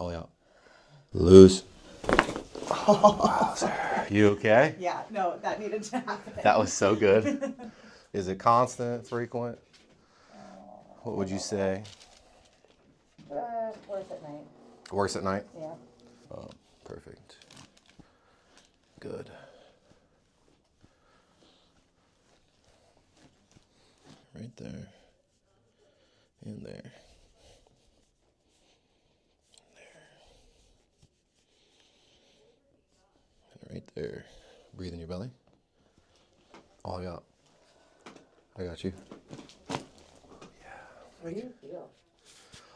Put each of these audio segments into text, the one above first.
All the way out. Loose. Wowzer. You okay? Yeah, no, that needed to happen. That was so good. Is it constant, frequent? What would you say? Worse at night. Worse at night? Yeah. Oh, perfect. Good. Right there. And there. And right there. Breathe in your belly. All the way out. I got you. What do you feel?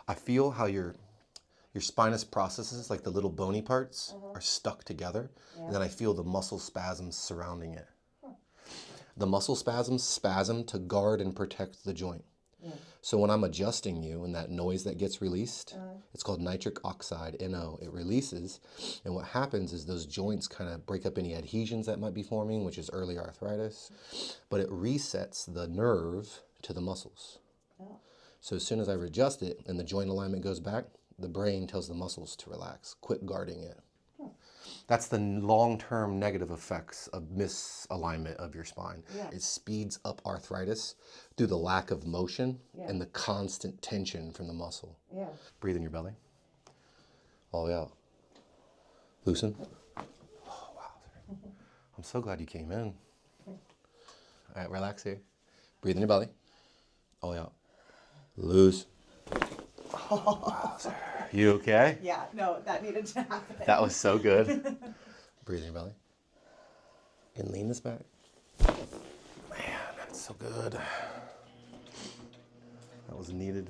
I feel how your spinous processes, like the little bony parts, are stuck together. Yeah. And then I feel the muscle spasms surrounding it. The muscle spasms spasm to guard and protect the joint. Yeah. So when I'm adjusting you and that noise that gets released, it's called nitric oxide, NO. It releases, and what happens is those joints kind of break up any adhesions that might be forming, which is early arthritis, but it resets the nerve to the muscles. Oh. So as soon as I readjust it and the joint alignment goes back, the brain tells the muscles to relax, quit guarding it. That's the long-term negative effects of misalignment of your spine. Yeah. It speeds up arthritis through the lack of motion and the constant tension from the muscle. Yeah. Breathe in your belly. All the way out. Loosen. Oh, wow. I'm so glad you came in. All right, relax here. Breathe in your belly. All the way out. Loose. Wowzer. You okay? Yeah, no, that needed to happen. That was so good. Breathe in your belly. And lean this back. Man, that's so good. That was needed.